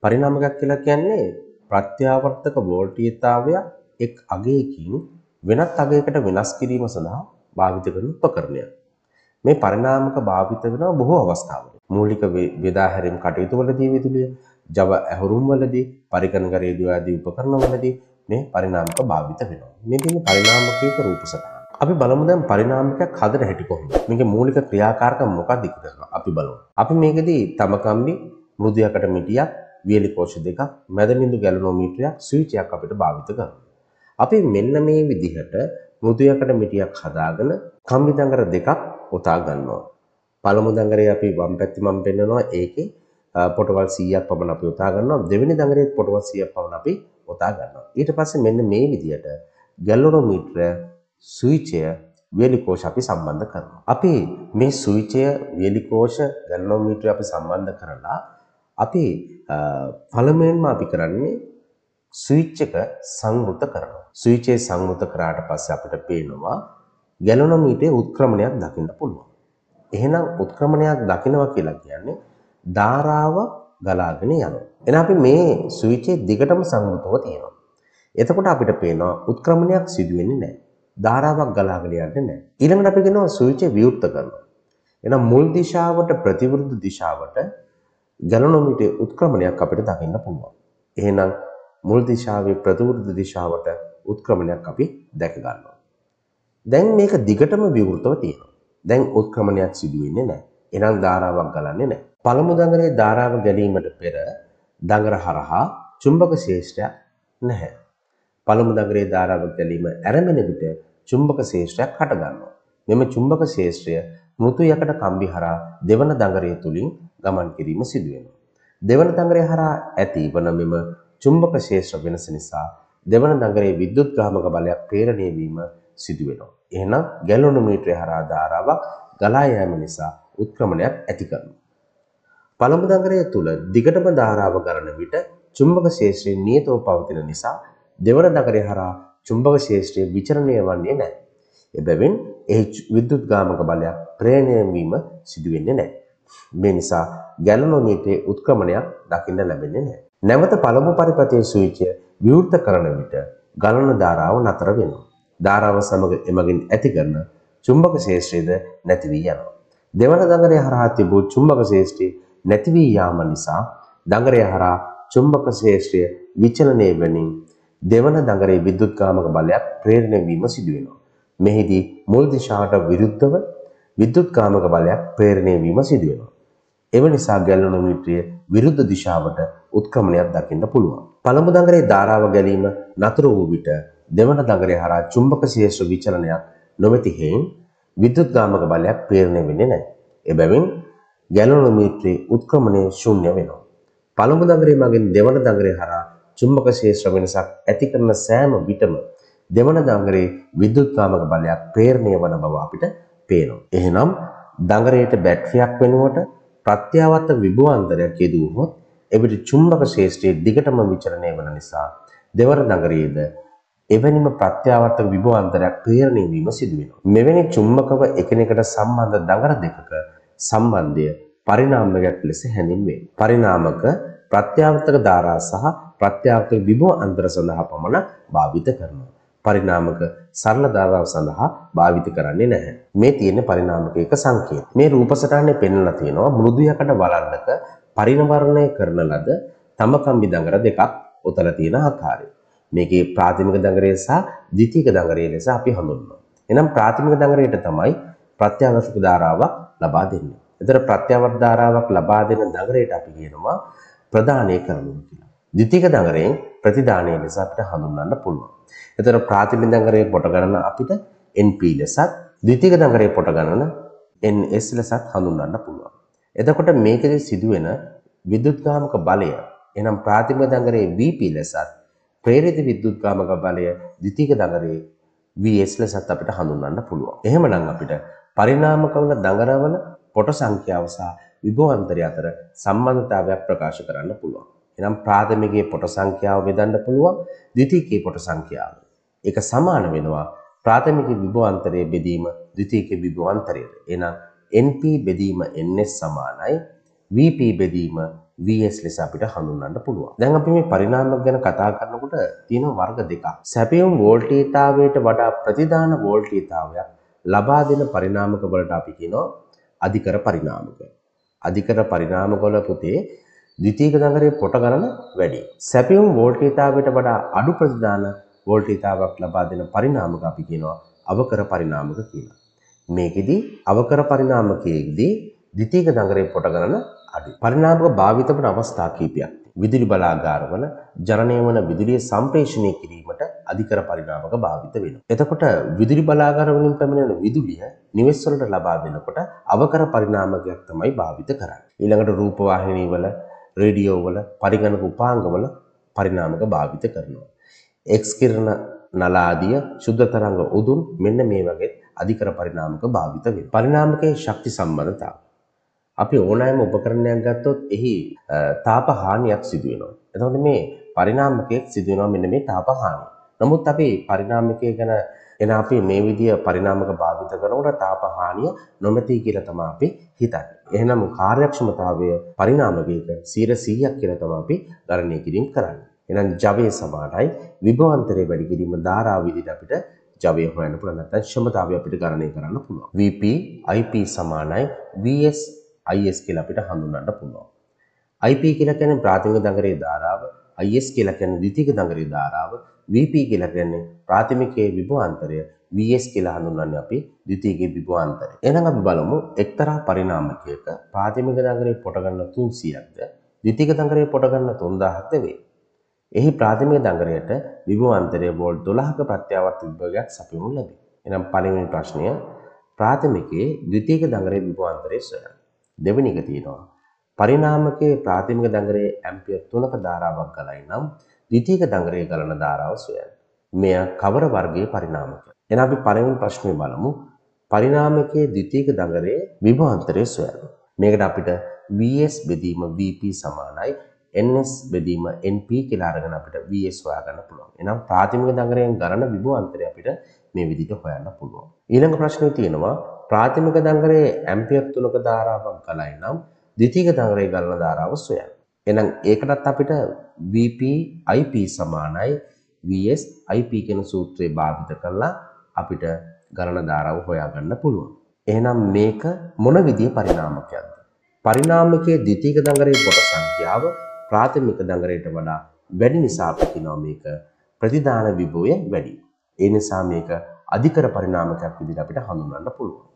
පරිණාමකයක් කියලා කියන්නේ ප්‍රත්‍යාවර්තක වෝල්ටීයතාවය එක් අගයකින් වෙනත් අගයකට වෙනස් කිරීම සඳහා භාවිත කරන උපකරණයක්. මේ පරිණාමක භාවිත වෙනවා බොහෝ අවස්ථාවල. මූලික බෙදා හැරීම් කටයුතු වලදී විදුලිය, ජව ඇහුරුම් වලදී, පරිගණක රේඩියෝ ආදී උපකරණ වලදී මේ පරිණාමක භාවිත වෙනවා. මේ තියෙන පරිණාමකයක රූප සටහන. අපි බලමු දැන් පරිණාමකයක් හදන හැටි කොහොමද? මේකේ මූලික ක්‍රියාකාරකම් මොකක්ද කියලා අපි බලමු. අපි මේකෙදී තම කම්බි, මෘදු යකඩ මිටියක්, වියලි කෝෂ දෙකක්, මැද බිඳු ගැලනෝමීටරයක්, ස්විච් එකක් අපිට භාවිත කරනවා. අපි මෙන්න මේ විදිහට මෘදු යකඩ මිටියක් හදාගෙන කම්බි දඟර දෙකක් ඔතා ගන්නවා. පළමු දඟරේ අපි වම් පැත්තේ මම පෙන්නනවා ඒකේ පොටවල් 100ක් පමණ අපි ඔතා ගන්නවා. දෙවෙනි දඟරේ පොටවල් 100ක් පමණ අපි ඔතා ගන්නවා. ඊට පස්සේ මෙන්න මේ විදිහට ගැලනෝමීටර, ස්විචය, වියලි කෝෂ අපි සම්බන්ධ කරනවා. අපි මේ ස්විචය, වියලි කෝෂ, ගැලනෝමීටර අපි සම්බන්ධ කරලා අපි පළමුවෙන්ම අපි කරන්නේ ස්විච් එක සංවෘත කරනවා. ස්විචේ සංවෘත කරාට පස්සේ අපිට පේනවා ගැලනෝමීටරේ උත්ක්‍රමණයක් දකින්න පුළුවන්. එහෙනම් උත්ක්‍රමණයක් දකිනවා කියලා කියන්නේ ධාරාව ගලාගෙන යනවා. එහෙනම් අපි මේ ස්විචේ දිගටම සංවෘතව තියෙනවා. එතකොට අපිට පේනවා උත්ක්‍රමණයක් සිදු වෙන්නේ නැහැ. ධාරාවක් ගලාගෙන යන්නේ නැහැ. ඊළඟට අපි කියනවා ස්විචේ විවෘත කරනවා. එහෙනම් මුල් දිශාවට ප්‍රතිවිරුද්ධ දිශාවට ගැලනෝමීටරේ උත්ක්‍රමණයක් අපිට දකින්න පුළුවන්. එහෙනම් මුල් දිශාවේ ප්‍රතිවිරුද්ධ දිශාවට උත්ක්‍රමණයක් අපි දැක ගන්නවා. දැන් මේක දිගටම විවෘතව තියෙනවා. දැන් උත්ක්‍රමණයක් සිදු වෙන්නේ නැහැ. එහෙනම් ධාරාවක් ගලන්නේ නැහැ. පළමු දඟරේ ධාරාව ගැනීමට පෙර දඟර හරහා චුම්බක ශේෂ්ත්‍රයක් නැහැ. පළමු දඟරේ ධාරාව ගැනීම ආරම්භන විට චුම්බක ශේෂ්ත්‍රයක් හට ගන්නවා. මෙම චුම්බක ශේෂ්ත්‍රය මෘදු යකඩ කම්බි හරහා දෙවන දඟරය තුලින් ගමන් කිරීම සිදු වෙනවා. දෙවන දඟරය හරහා ඇති වන මෙම චුම්බක ශේෂ්ත්‍ර වෙනස නිසා දෙවන දඟරේ විද්‍යුත් ගාමක බලයක් ප්‍රේරණය වීම සිදු වෙනවා. එහෙනම් ගැලනෝමීටරය හරහා ධාරාවක් ගලා යාම නිසා උත්ක්‍රමණයක් ඇති කරනවා. පළමු දඟරය තුල දිගටම ධාරාව ගලන විට චුම්බක ශේෂ්ත්‍රය නියතව පවතින නිසා දෙවන දඟරය හරහා චුම්බක ශේෂ්ත්‍රය විචරණය වන්නේ නැහැ. එබැවින් එහි විද්‍යුත් ගාමක බලයක් ප්‍රේරණය වීම සිදු වෙන්නේ නැහැ. මේ නිසා ගැලනෝමීටරයේ උත්ක්‍රමණයක් දකින්න ලැබෙන්නේ නැහැ. නැවත පළමු පරිපථයේ ස්විචය විවෘත කරන විට ගලන ධාරාව නතර වෙනවා. ධාරාව සමග එමගින් ඇති කරන චුම්බක ශේෂ්ත්‍රයද නැති වී යනවා. දෙවන දඟරය හරහා තිබූ චුම්බක ශේෂ්ත්‍රය නැති වී යාම නිසා දඟරය හරහා චුම්බක ශේෂ්ත්‍රය විචලනය වෙමින් දෙවන දඟරේ විද්‍යුත් ගාමක බලයක් ප්‍රේරණය වීම සිදු වෙනවා. මෙහිදී මුල් දිශාවට විරුද්ධව විද්‍යුත් ගාමක බලයක් ප්‍රේරණය වීම සිදු වෙනවා. එව නිසා ගැලනෝමීටරයේ විරුද්ධ දිශාවට උත්ක්‍රමණයක් දකින්න පුළුවන්. පළමු දඟරේ ධාරාව ගැනීම නතර වූ විට දෙවන දඟරය හරහා චුම්බක ශේෂ්ත්‍ර විචලනයක් නොමැති හේයින් විද්‍යුත් ගාමක බලයක් ප්‍රේරණය වෙන්නේ නැහැ. එබැවින් ගැලනෝමීටරයේ උත්ක්‍රමණය ශූන්‍ය වෙනවා. පළමු දඟරේ මගින් දෙවන දඟරය හරහා චුම්බක ශේෂ්ත්‍ර වෙනසක් ඇති කරන සෑම විටම දෙවන දඟරේ විද්‍යුත් ගාමක බලයක් ප්‍රේරණය වන බව අපිට පේනවා. එහෙනම් දඟරයට බැටරියක් වෙනුවට ප්‍රත්‍යාවර්තක විභවාන්තරයක් යෙදුවොත් එවිට චුම්බක ශේෂ්ත්‍රයේ දිගටම විචලනය වන නිසා දෙවන දඟරයේද එවැනිම ප්‍රත්‍යාවර්තක විභවාන්තරයක් ප්‍රේරණය වීම සිදු වෙනවා. මෙවැනි චුම්බකව එකිනෙකට සම්බන්ධ දඟර දෙකක සම්බන්ධය පරිණාමකයක් ලෙස හැඳින්වේ. පරිණාමක ප්‍රත්‍යාවර්තක ධාරා සහ ප්‍රත්‍යාවර්තක විභවාන්තර සඳහා පමණ භාවිත කරනවා. පරිණාමක සරල ධාරාව සඳහා භාවිත කරන්නේ නැහැ. මේ තියෙන පරිණාමකයක සංකේත. මේ රූප සටහනේ පෙන්වලා තියෙනවා මෘදු යකඩ වලන්නක පරිණවරණය කරන ලද තම කම්බි දඟර දෙකක් ඔතලා තියෙන ආකාරය. මේකේ ප්‍රාථමික දඟරය සහ ද්විතීයික දඟරය ලෙස අපි හඳුන්වනවා. එහෙනම් ප්‍රාථමික දඟරයට තමයි ප්‍රත්‍යාවර්තක ධාරාවක් ලබා දෙන්නේ. එතන ප්‍රත්‍යාවර්තක ධාරාවක් ලබා දෙන දඟරයට අපි කියනවා ප්‍රදානය කරනවා කියලා. ද්විතීයික දඟරයෙන් ප්‍රතිදානය ලෙස අපිට හඳුන්වන්න පුළුවන්. එතන ප්‍රාථමික දඟරයේ පොට ගණන අපිට NP ලෙසත් ද්විතීයික දඟරයේ පොට ගණන NS ලෙසත් හඳුන්වන්න පුළුවන්. එතකොට මේකෙදි සිදුවෙන විද්‍යුත් ගාමක බලය එනම් ප්‍රාථමික දඟරයේ VP ලෙසත් ප්‍රේරිත විද්‍යුත් ගාමක බලය ද්විතීයික දඟරයේ VS ලෙසත් අපිට හඳුන්වන්න පුළුවන්. එහෙමනම් අපිට පරිණාමකවල දඟරවල පොට සංඛ්‍යාව සහ විභවාන්තරය අතර සම්බන්ධතාවයක් ප්‍රකාශ කරන්න පුළුවන්. එනම් ප්‍රාථමිකයේ පොට සංඛ්‍යාව බෙදන්න පුළුවන් ද්විතීයිකයේ පොට සංඛ්‍යාව. ඒක සමාන වෙනවා ප්‍රාථමික විභවාන්තරයේ බෙදීම ද්විතීයික විභවාන්තරයට. එහෙනම් NP බෙදීම NS සමානයි VP බෙදීම VS ලෙස අපිට හඳුන්වන්න පුළුවන්. දැන් අපි මේ පරිණාමයක් ගැන කතා කරනකොට තියෙන වර්ග දෙකක්. සැපයුම් වෝල්ටීයතාවයට වඩා ප්‍රතිදාන වෝල්ටීයතාවයක් ලබා දෙන පරිණාමක වලට අපි කියනවා අධිකර පරිණාමක. අධිකර පරිණාමක වල පුතේ ද්විතීයික දඟලේ පොට ගණන වැඩි. සැපයුම් වෝල්ටීයතාවයට වඩා අඩු ප්‍රතිදාන වෝල්ටීයතාවක් ලබා දෙන පරිණාමක අපි කියනවා අවකර පරිණාමක කියලා. මේකෙදි අවකර පරිණාමකයේදී ද්විතීයික දඟලේ පොට ගණන අඩුයි. පරිණාමක භාවිත වන අවස්ථා කිහිපයක්. විදුලි බලාගාරවල ජනනය වන විදුලිය සම්ප්‍රේෂණය කිරීමට අධිකර පරිණාමක භාවිත වෙනවා. එතකොට විදුලි බලාගාර වලින් පැමිණෙන විදුලිය නිවෙස් වලට ලබා දෙනකොට අවකර පරිණාමකයක් තමයි භාවිත කරන්නේ. ඊළඟට රූපවාහිනී වල, රේඩියෝ වල, පරිගණක උපාංග වල පරිණාමක භාවිත කරනවා. X කිරණ නලාදිය, ශුද්ධ තරංග උදුන් මෙන්න මේ වගේ අධිකර පරිණාමක භාවිත වෙනවා. පරිණාමකයේ ශක්ති සම්බන්ධතාව. අපි ඕනෑම උපකරණයක් ගත්තොත් එහි තාප හානියක් සිදු වෙනවා. එතකොට මේ පරිණාමකයේ සිදු වෙනවා මෙන්න මේ තාප හානිය. නමුත් අපි පරිණාමකයේ ගැන එන අපි මේ විදිය පරිණාමක භාවිත කරනකොට තාප හානිය නොමැති කියලා තමයි අපි හිතන්නේ. එහෙනම් කාර්යක්ෂමතාවය පරිණාමකයක 100% කියලා තමයි අපි ගණනය කිරීම කරන්නේ. එහෙනම් ජවය සමානයි විභවාන්තරය වැඩි කිරීම ධාරාව විදිහට අපිට ජවය හොයන්න පුළුවන්. නැත්නම් ක්ෂමතාවය අපිට ගණනය කරන්න පුළුවන්. VP IP සමානයි VS IS කියලා අපිට හඳුන්වන්න පුළුවන්. IP කියලා කියන්නේ ප්‍රාථමික දඟලේ ධාරාව, IS කියලා කියන්නේ ද්විතීයික දඟලේ ධාරාව, VP කියලා කියන්නේ ප්‍රාථමිකයේ විභවාන්තරය, VS කියලා හඳුන්වන්නේ අපි ද්විතීයිකයේ විභවාන්තරය. එහෙනම් අපි බලමු එක්තරා පරිණාමකයක ප්‍රාථමික දඟලේ පොට ගන්න 300ක්ද, ද්විතීයික දඟලේ පොට ගන්න 3000ක්ද වේ. එහි ප්‍රාථමික දඟලයට විභවාන්තරය වෝල්ට් 12ක ප්‍රත්‍යාවර්ත විභවයක් සපයනු ලැබේ. එහෙනම් පළවෙනි ප්‍රශ්නය ප්‍රාථමිකයේ ද්විතීයික දඟලේ විභවාන්තරය සොයන්න. දෙවෙනි එක තියෙනවා පරිණාමකයේ ප්‍රාථමික දඟලයේ ඇම්පියර් 3ක ධාරාවක් ගලයි නම් ද්විතීයික දඟලයේ ගලන ධාරාව සොයන්න. මෙය කවර වර්ගයේ පරිණාමකය? එහෙනම් අපි පළවෙනි ප්‍රශ්නේ බලමු. පරිණාමකයේ ද්විතීයික දඟලයේ විභවාන්තරය සොයන්න. මේකට අපිට VS බෙදීම VP සමානයි NS බෙදීම NP කියලා අරගෙන අපිට VS හොයාගන්න පුළුවන්. එහෙනම් ප්‍රාථමික දඟලයෙන් ගලන විභවාන්තරය අපිට මේ විදිහට හොයන්න පුළුවන්. ඊළඟ ප්‍රශ්නේ තියෙනවා ප්‍රාථමික දඟලයේ ඇම්පියර් 3ක ධාරාවක් ගලයි නම් ද්විතීයික දඟලයේ ගලන ධාරාව සොයන්න. එහෙනම් ඒකටත් අපිට VP IP සමානයි VS IP කියන සූත්‍රය භාවිත කරලා අපිට ගලන ධාරාව හොයාගන්න පුළුවන්. එහෙනම් මේක මොන විදිහේ පරිණාමකයක්ද? පරිණාමකයේ ද්විතීයික දඟලයේ කොට සංඛ්‍යාව ප්‍රාථමික දඟලයට වඩා වැඩි නිසා අපි කියනවා මේක ප්‍රතිදාන විභවය වැඩි. ඒ නිසා මේක අධිකර පරිණාමකයක් විදිහට අපිට හඳුන්වන්න පුළුවන්.